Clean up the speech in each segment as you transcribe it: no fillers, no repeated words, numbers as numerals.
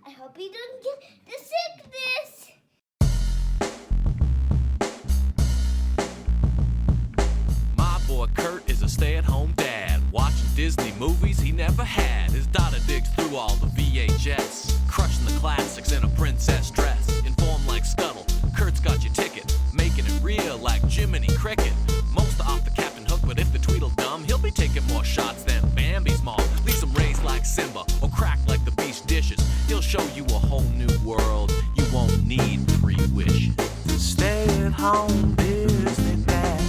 I hope you don't get the sickness. My boy Kurt is a stay-at-home dad, watching Disney movies he never had. His daughter digs through all the VHS, crushing the classics in a princess dress. Informed like Scuttle, Kurt's got your ticket, making it real like Jiminy Cricket. Most off the Captain Hook, but if the Tweedle dumb, he'll be taking more shots than Bambi's mom. Leave him raised like Simba, or cracked like the beast dishes. He'll show you a whole new world, you won't need 3 wishes. Stay-at-home Disney dad.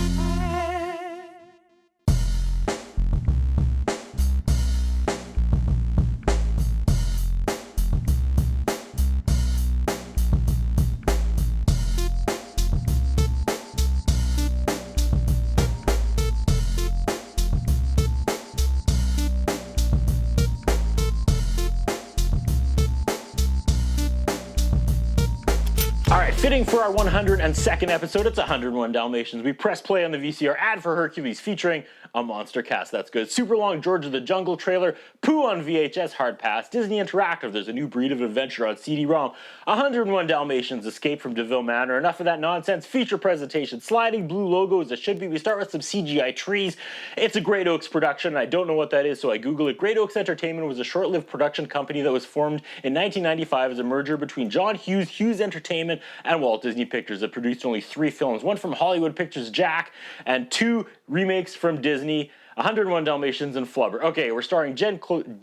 Fitting for our 102nd episode, it's 101 Dalmatians. We press play on the VCR ad for Hercules featuring a monster cast. That's good. Super long George of the Jungle trailer, Pooh on VHS, hard pass. Disney Interactive, there's a new breed of adventure on CD-ROM. 101 Dalmatians, Escape from DeVille Manor. Enough of that nonsense. Feature presentation, sliding blue logo as it should be. We start with some CGI trees. It's a Great Oaks production. I don't know what that is, so I Google it. Great Oaks Entertainment was a short-lived production company that was formed in 1995 as a merger between John Hughes, Hughes Entertainment, and Walt Disney Pictures. That produced only 3 films, one from Hollywood Pictures, Jack, and 2 remakes from Disney, 101 Dalmatians and Flubber. Okay, we're starring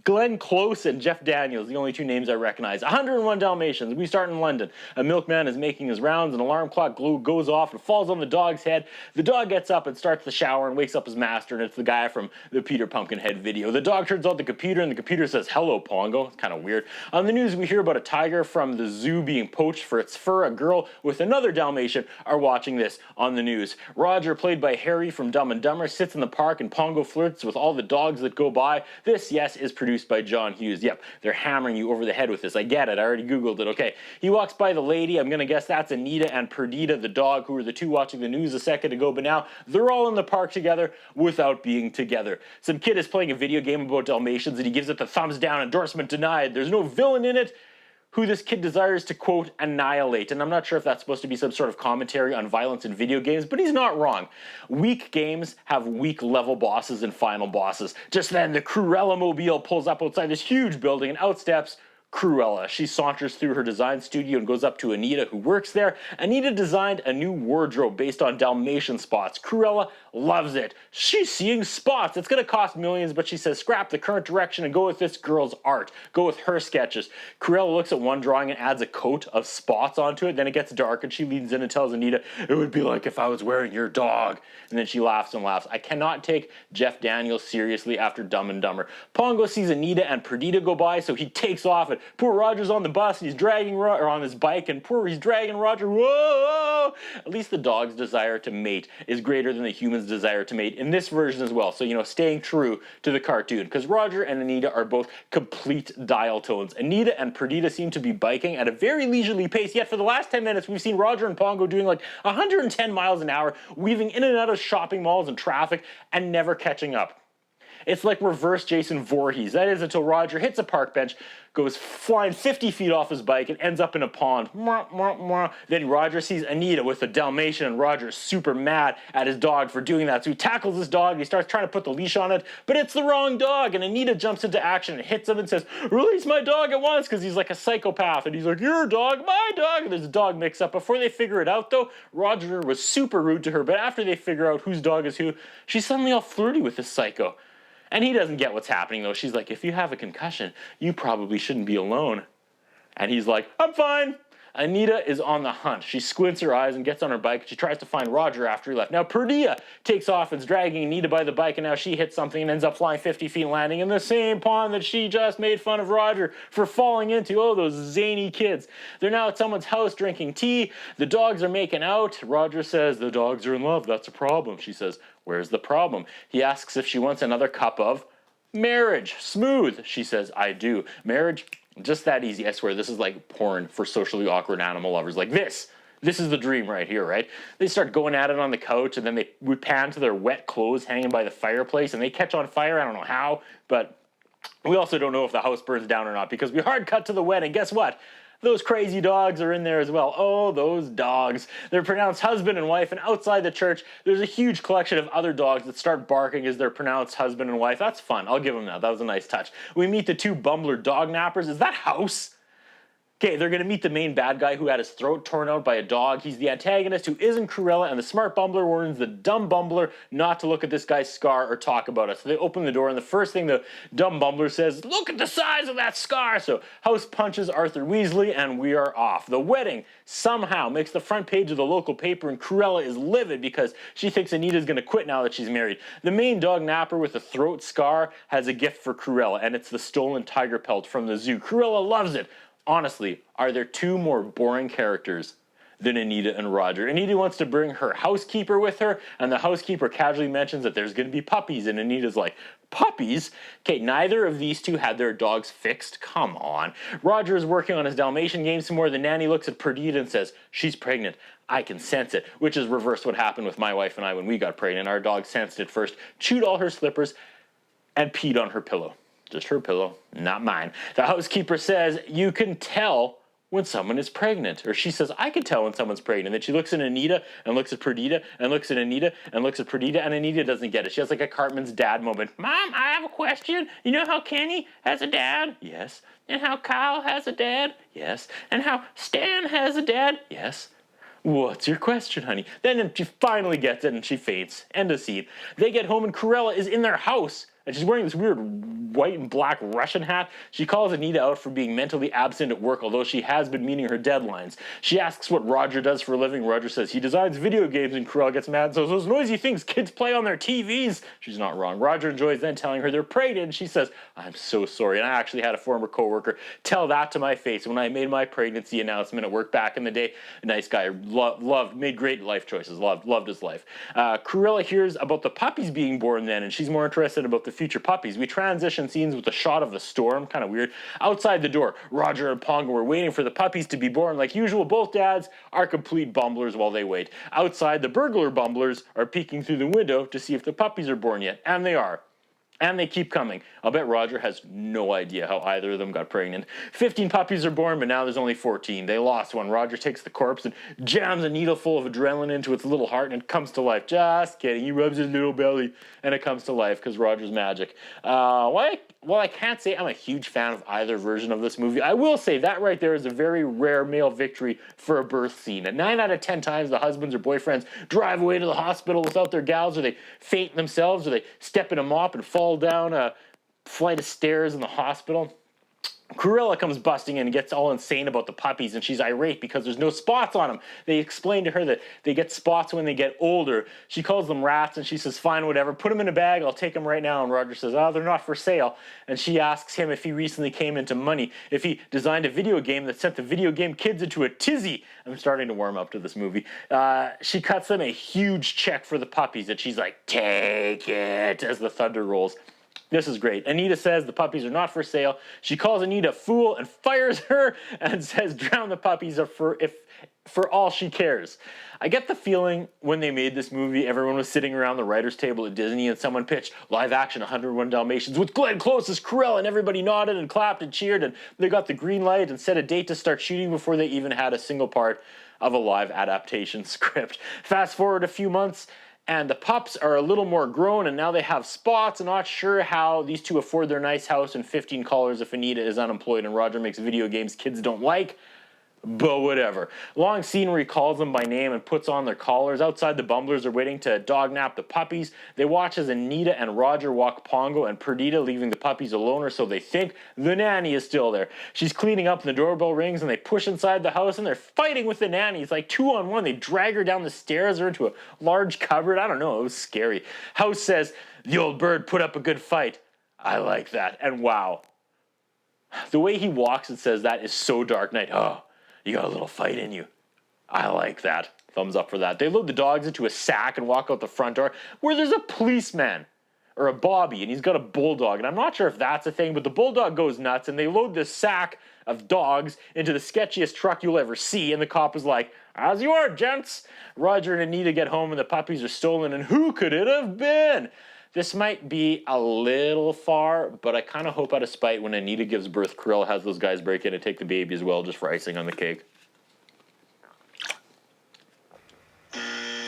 Glenn Close and Jeff Daniels, the only 2 names I recognize. 101 Dalmatians. We start in London. A milkman is making his rounds. An alarm clock goes off and falls on the dog's head. The dog gets up and starts the shower and wakes up his master, and it's the guy from the Peter Pumpkinhead video. The dog turns on the computer, and the computer says, "Hello, Pongo." It's kind of weird. On the news, we hear about a tiger from the zoo being poached for its fur. A girl with another Dalmatian are watching this on the news. Roger, played by Harry from Dumb and Dumber, sits in the park, and Pongo flirts with all the dogs that go by. This, yes, is produced by John Hughes. Yep, they're hammering you over the head with this. I get it. I already Googled it. Okay, he walks by the lady. I'm going to guess that's Anita and Perdita, the dog, who were the 2 watching the news a second ago, but now they're all in the park together without being together. Some kid is playing a video game about Dalmatians, and he gives it the thumbs down, endorsement denied. There's no villain in it who this kid desires to, quote, annihilate. And I'm not sure if that's supposed to be some sort of commentary on violence in video games, but he's not wrong. Weak games have weak level bosses and final bosses. Just then, the Cruella mobile pulls up outside this huge building, and out steps Cruella. She saunters through her design studio and goes up to Anita, who works there. Anita designed a new wardrobe based on Dalmatian spots. Cruella loves it. She's seeing spots. It's going to cost millions, but she says scrap the current direction and go with this girl's art. Go with her sketches. Cruella looks at one drawing and adds a coat of spots onto it. Then it gets dark, and she leans in and tells Anita, "It would be like if I was wearing your dog." And then she laughs and laughs. I cannot take Jeff Daniels seriously after Dumb and Dumber. Pongo sees Anita and Perdita go by, so he takes off, and poor Roger's on the bus, and he's dragging or on his bike, and he's dragging Roger. Whoa! At least the dog's desire to mate is greater than the human's desire to mate in this version as well. So, staying true to the cartoon, because Roger and Anita are both complete dial tones. Anita and Perdita seem to be biking at a very leisurely pace, yet for the last 10 minutes, we've seen Roger and Pongo doing like 110 miles an hour, weaving in and out of shopping malls and traffic, and never catching up. It's like reverse Jason Voorhees. That is, until Roger hits a park bench, goes flying 50 feet off his bike, and ends up in a pond. Mwah, mwah, mwah. Then Roger sees Anita with a Dalmatian, and Roger's super mad at his dog for doing that. So he tackles his dog, and he starts trying to put the leash on it, but it's the wrong dog, and Anita jumps into action and hits him and says, "Release my dog at once," because he's like a psychopath, and he's like, "Your dog, my dog," and there's a dog mix-up. Before they figure it out, though, Roger was super rude to her, but after they figure out whose dog is who, she's suddenly all flirty with this psycho. And he doesn't get what's happening, though. She's like, "If you have a concussion, you probably shouldn't be alone." And he's like, "I'm fine." Anita is on the hunt. She squints her eyes and gets on her bike. She tries to find Roger after he left. Now, Perdita takes off and is dragging Anita by the bike, and now she hits something and ends up flying 50 feet and landing in the same pond that she just made fun of Roger for falling into. Oh, those zany kids. They're now at someone's house drinking tea. The dogs are making out. Roger says, "The dogs are in love. That's a problem." She says, "Where's the problem?" He asks if she wants another cup of marriage. Smooth. She says, "I do." Marriage, just that easy. I swear, this is like porn for socially awkward animal lovers. Like this. This is the dream right here, right? They start going at it on the couch, and then we pan to their wet clothes hanging by the fireplace, and they catch on fire. I don't know how, but We also don't know if the house burns down or not because we hard cut to the wedding. Guess what? Those crazy dogs are in there as well. Oh, those dogs. They're pronounced husband and wife, and outside the church, there's a huge collection of other dogs that start barking as they're pronounced husband and wife. That's fun. I'll give them that. That was a nice touch. We meet the two bumbler dog nappers. Is that House? Okay, they're going to meet the main bad guy who had his throat torn out by a dog. He's the antagonist who isn't Cruella, and the smart bumbler warns the dumb bumbler not to look at this guy's scar or talk about it. So they open the door, and the first thing the dumb bumbler says, "Look at the size of that scar!" So House punches Arthur Weasley, and we are off. The wedding somehow makes the front page of the local paper, and Cruella is livid because she thinks Anita's going to quit now that she's married. The main dog napper with the throat scar has a gift for Cruella, and it's the stolen tiger pelt from the zoo. Cruella loves it. Honestly, are there two more boring characters than Anita and Roger? Anita wants to bring her housekeeper with her, and the housekeeper casually mentions that there's going to be puppies, and Anita's like, puppies? Okay, neither of these two had their dogs fixed. Come on. Roger is working on his Dalmatian game some more. The nanny looks at Perdita and says, she's pregnant. I can sense it, which is reverse what happened with my wife and I when we got pregnant. Our dog sensed it first, chewed all her slippers, and peed on her pillow. Just her pillow, not mine. The housekeeper says, you can tell when someone is pregnant. Or she says, I can tell when someone's pregnant. Then she looks at Anita and looks at Perdita and looks at Anita and looks at Perdita, and Anita doesn't get it. She has like a Cartman's dad moment. Mom, I have a question. You know how Kenny has a dad? Yes. And how Kyle has a dad? Yes. And how Stan has a dad? Yes. What's your question, honey? Then she finally gets it and she faints. End of scene. They get home and Cruella is in their house. And she's wearing this weird white and black Russian hat. She calls Anita out for being mentally absent at work, although she has been meeting her deadlines. She asks what Roger does for a living. Roger says he designs video games, and Cruella gets mad and says, those noisy things kids play on their TVs. She's not wrong. Roger enjoys then telling her they're pregnant, and she says, I'm so sorry. And I actually had a former coworker tell that to my face when I made my pregnancy announcement at work back in the day. A nice guy, made great life choices, loved his life. Cruella hears about the puppies being born then, and she's more interested about the future puppies. We transition scenes with a shot of the storm, kind of weird. Outside the door, Roger and Pongo were waiting for the puppies to be born. Like usual, both dads are complete bumblers while they wait. Outside, the burglar bumblers are peeking through the window to see if the puppies are born yet, and they are. And they keep coming. I'll bet Roger has no idea how either of them got pregnant. 15 puppies are born, but now there's only 14. They lost one. Roger takes the corpse and jams a needle full of adrenaline into its little heart, and it comes to life. Just kidding. He rubs his little belly, and it comes to life because Roger's magic. While I can't say I'm a huge fan of either version of this movie, I will say that right there is a very rare male victory for a birth scene. At 9 out of 10 times, the husbands or boyfriends drive away to the hospital without their gals, or they faint themselves, or they step in a mop and fall down a flight of stairs in the hospital. Cruella comes busting in and gets all insane about the puppies, and she's irate because there's no spots on them. They explain to her that they get spots when they get older. She calls them rats, and she says, fine, whatever, put them in a bag, I'll take them right now. And Roger says, oh, they're not for sale. And she asks him if he recently came into money, if he designed a video game that sent the video game kids into a tizzy. I'm starting to warm up to this movie. She cuts them a huge check for the puppies, and she's like, take it, as the thunder rolls. This is great. Anita says the puppies are not for sale. She calls Anita a fool and fires her and says drown the puppies for all she cares. I get the feeling when they made this movie, everyone was sitting around the writer's table at Disney and someone pitched live action 101 Dalmatians with Glenn Close as Cruella, and everybody nodded and clapped and cheered, and they got the green light and set a date to start shooting before they even had a single part of a live adaptation script. Fast forward a few months, and the pups are a little more grown, and now they have spots. I'm not sure how these two afford their nice house and 15 callers if Anita is unemployed and Roger makes video games kids don't like. But whatever. Long scene where he calls them by name and puts on their collars. Outside, the bumblers are waiting to dog nap the puppies. They watch as Anita and Roger walk Pongo and Perdita, leaving the puppies alone, or so they think. The nanny is still there. She's cleaning up and the doorbell rings, and they push inside the house, and they're fighting with the nanny. It's like 2-on-1. They drag her down the stairs or into a large cupboard. I don't know. It was scary. House says, the old bird put up a good fight. I like that. And wow. The way he walks and says that is so Dark Knight. Oh. You got a little fight in you. I like that. Thumbs up for that. They load the dogs into a sack and walk out the front door where there's a policeman or a Bobby, and he's got a bulldog. And I'm not sure if that's a thing, but the bulldog goes nuts, and they load this sack of dogs into the sketchiest truck you'll ever see, and the cop is like, as you are, gents. Roger and Anita get home, and the puppies are stolen, and who could it have been? this might be a little far, but I kind of hope out of spite when Anita gives birth, Cruella has those guys break in and take the baby as well, just for icing on the cake.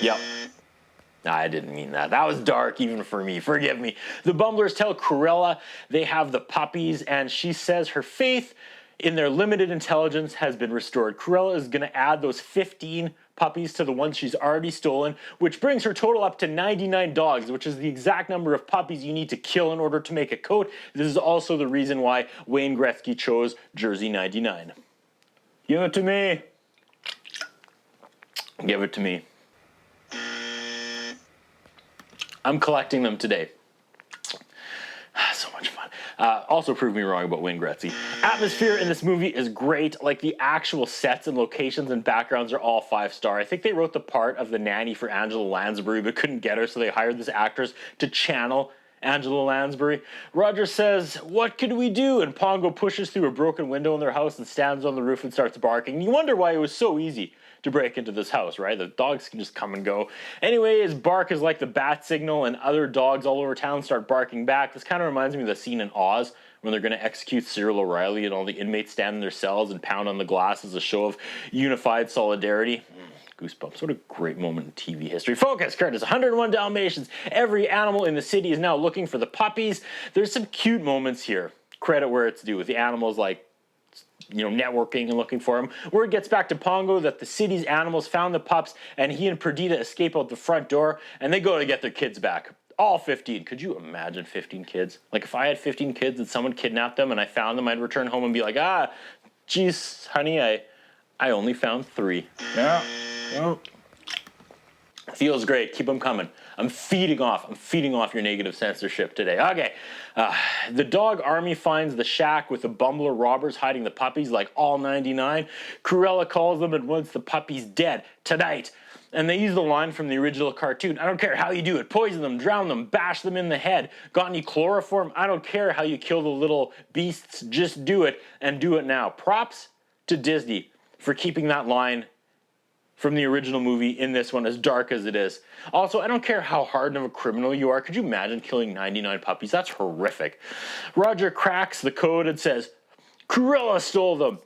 Yep. Nah, I didn't mean that. That was dark even for me. Forgive me. The Bumblers tell Cruella they have the puppies, and she says her faith in their limited intelligence has been restored. Cruella is going to add those 15 puppies to the ones she's already stolen, which brings her total up to 99 dogs, which is the exact number of puppies you need to kill in order to make a coat. This is also the reason why Wayne Gretzky chose jersey 99. Give it to me. Give it to me. I'm collecting them today. So much fun. Also prove me wrong about Wayne Gretzky. Atmosphere in this movie is great. Like, the actual sets and locations and backgrounds are all 5-star. I think they wrote the part of the nanny for Angela Lansbury but couldn't get her, so they hired this actress to channel Angela Lansbury. Roger says, "What could we do?" And Pongo pushes through a broken window in their house and stands on the roof and starts barking. You wonder why it was so easy to break into this house, right? The dogs can just come and go. Anyway, his bark is like the bat signal, and other dogs all over town start barking back. This kind of reminds me of the scene in Oz when they're going to execute Cyril O'Reilly and all the inmates stand in their cells and pound on the glass as a show of unified solidarity. Goosebumps. What a great moment in TV history. Focus, Curtis. 101 Dalmatians. Every animal in the city is now looking for the puppies. There's some cute moments here. Credit where it's due with the animals, like, networking and looking for them. Word gets back to Pongo that the city's animals found the pups, and he and Perdita escape out the front door, and they go to get their kids back. All 15. Could you imagine 15 kids? Like, if I had 15 kids and someone kidnapped them and I found them, I'd return home and be like, geez, honey, I only found 3. Yeah. Well, feels great. Keep them coming. I'm feeding off your negative censorship today. Okay. The dog army finds the shack with the Bumbler robbers hiding the puppies, like all 99. Cruella calls them and wants the puppies dead tonight. And they use the line from the original cartoon. I don't care how you do it. Poison them, drown them, bash them in the head. Got any chloroform? I don't care how you kill the little beasts. Just do it, and do it now. Props to Disney for keeping that line from the original movie in this one, as dark as it is. Also, I don't care how hardened of a criminal you are. Could you imagine killing 99 puppies? That's horrific. Roger cracks the code and says, Cruella stole them.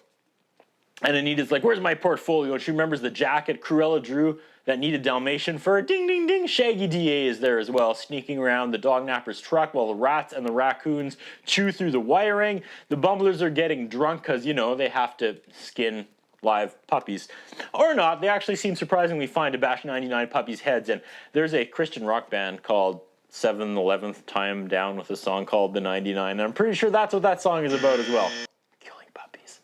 And Anita's like, where's my portfolio? And she remembers the jacket Cruella drew that needed Dalmatian fur. Ding, ding, ding. Shaggy DA is there as well, sneaking around the dog napper's truck while the rats and the raccoons chew through the wiring. The Bumblers are getting drunk because, they have to skin live puppies. Or not, they actually seem surprisingly fine to bash 99 puppies' heads. And there's a Christian rock band called 7/11th Time Down with a song called The 99. And I'm pretty sure that's what that song is about as well. Killing puppies.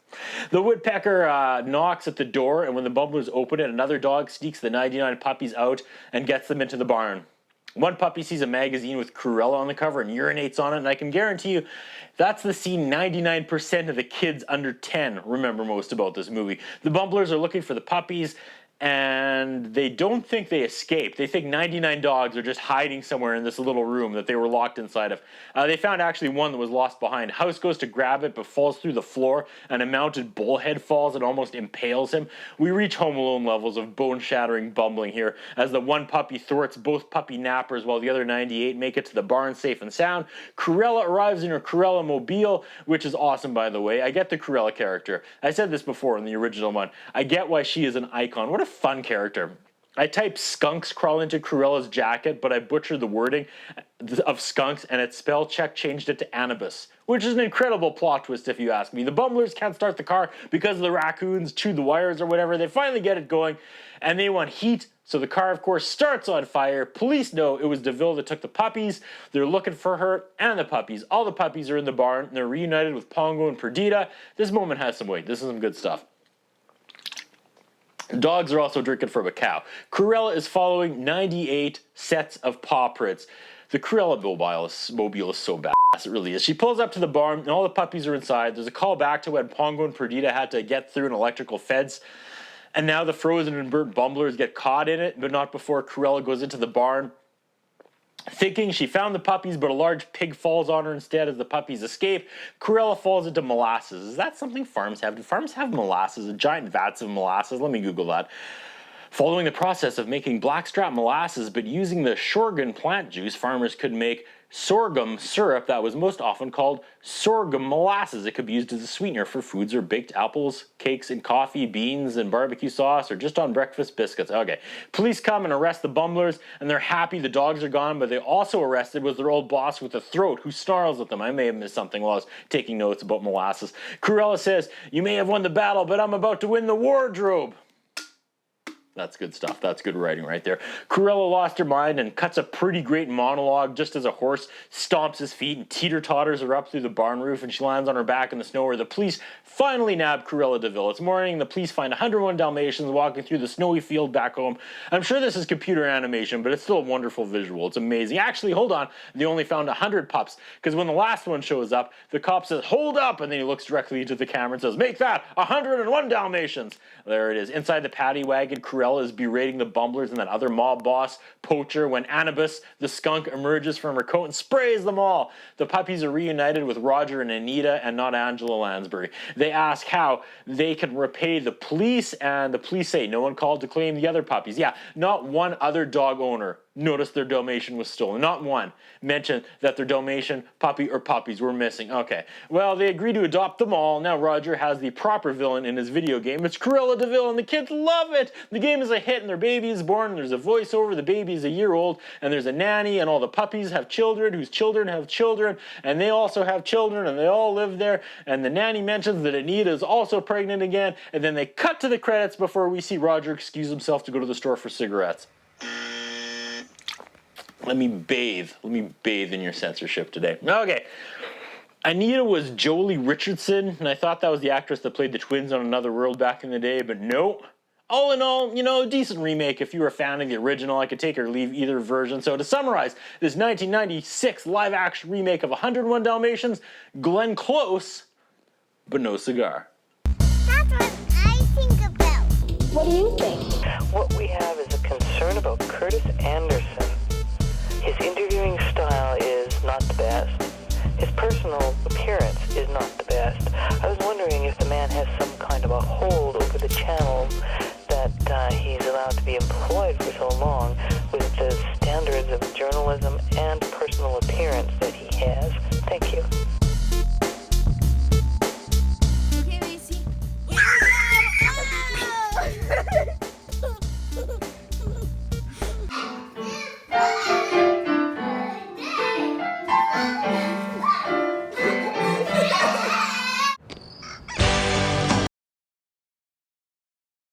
The woodpecker knocks at the door, and when the Bumblers open it, another dog sneaks the 99 puppies out and gets them into the barn. One puppy sees a magazine with Cruella on the cover and urinates on it, and I can guarantee you that's the scene 99% of the kids under 10 remember most about this movie. The Bumblers are looking for the puppies, and they don't think they escaped. They think 99 dogs are just hiding somewhere in this little room that they were locked inside of. They found actually one that was lost behind. House goes to grab it but falls through the floor, and a mounted bullhead falls and almost impales him. We reach Home Alone levels of bone-shattering bumbling here as the one puppy thwarts both puppy nappers while the other 98 make it to the barn safe and sound. Cruella arrives in her Cruella mobile, which is awesome, by the way. I get the Cruella character. I said this before in the original one. I get why she is an icon. What a fun character. I typed skunks crawl into Cruella's jacket, but I butchered the wording of skunks, and its spell check changed it to Anubis, which is an incredible plot twist if you ask me. The Bumblers can't start the car because the raccoons chewed the wires or whatever. They finally get it going, and they want heat, so the car, of course, starts on fire. Police know it was DeVille that took the puppies. They're looking for her and the puppies. All the puppies are in the barn, and they're reunited with Pongo and Perdita. This moment has some weight. This is some good stuff. Dogs are also drinking from a cow. Cruella is following 98 sets of paw prints. The Cruella mobile is so badass, it really is. She pulls up to the barn, and all the puppies are inside. There's a call back to when Pongo and Perdita had to get through an electrical fence. And now the frozen and burnt Bumblers get caught in it, but not before Cruella goes into the barn, thinking she found the puppies, but a large pig falls on her instead as the puppies escape. Cruella falls into molasses. Is that something farms have? Do farms have molasses? Giant vats of molasses? Let me Google that. Following the process of making blackstrap molasses but using the sorghum plant juice, farmers could make sorghum syrup that was most often called sorghum molasses. It could be used as a sweetener for foods or baked apples, cakes, and coffee, beans, and barbecue sauce, or just on breakfast biscuits. Okay. Police come and arrest the bumblers, and they're happy the dogs are gone, but they also arrested was their old boss with a throat who snarls at them. I may have missed something while I was taking notes about molasses. Cruella says, "You may have won the battle, but I'm about to win the wardrobe." That's good stuff. That's good writing right there. Cruella lost her mind and cuts a pretty great monologue just as a horse stomps his feet and teeter-totters her up through the barn roof, and she lands on her back in the snow where the police finally nab Cruella DeVille. It's morning. The police find 101 Dalmatians walking through the snowy field back home. I'm sure this is computer animation, but it's still a wonderful visual. It's amazing. Actually, hold on. They only found 100 pups, because when the last one shows up, the cop says, "Hold up," and then he looks directly into the camera and says, "Make that 101 Dalmatians." There it is. Inside the paddy wagon, Cruella is berating the bumblers and that other mob boss, Poacher, when Anubis, the skunk, emerges from her coat and sprays them all. The puppies are reunited with Roger and Anita and not Angela Lansbury. They ask how they can repay the police, and the police say no one called to claim the other puppies. Yeah, not one other dog owner noticed their Dalmatian was stolen. Not one mentioned that their Dalmatian, puppy, or puppies were missing. Okay, well, they agree to adopt them all. Now Roger has the proper villain in his video game. It's Cruella DeVille, and the kids love it. The game is a hit, and their baby is born, and there's a voiceover. The baby is a year old, and there's a nanny, and all the puppies have children whose children have children, and they also have children, and they all live there. And the nanny mentions that Anita is also pregnant again, and then they cut to the credits before we see Roger excuse himself to go to the store for cigarettes. Let me bathe in your censorship today. Okay. Anita was Jolie Richardson, and I thought that was the actress that played the twins on Another World back in the day, but no. All in all, you know, decent remake. If you were a fan of the original, I could take or leave either version. So to summarize, this 1996 live-action remake of 101 Dalmatians, Glenn Close, but no cigar. That's what I think about. What do you think? What we have is a concern about Curtis Anderson. His interviewing style is not the best. His personal appearance is not the best. I was wondering if the man has some kind of a hold over the channel that he's allowed to be employed for so long with the standards of journalism and personal appearance that he has. Thank you.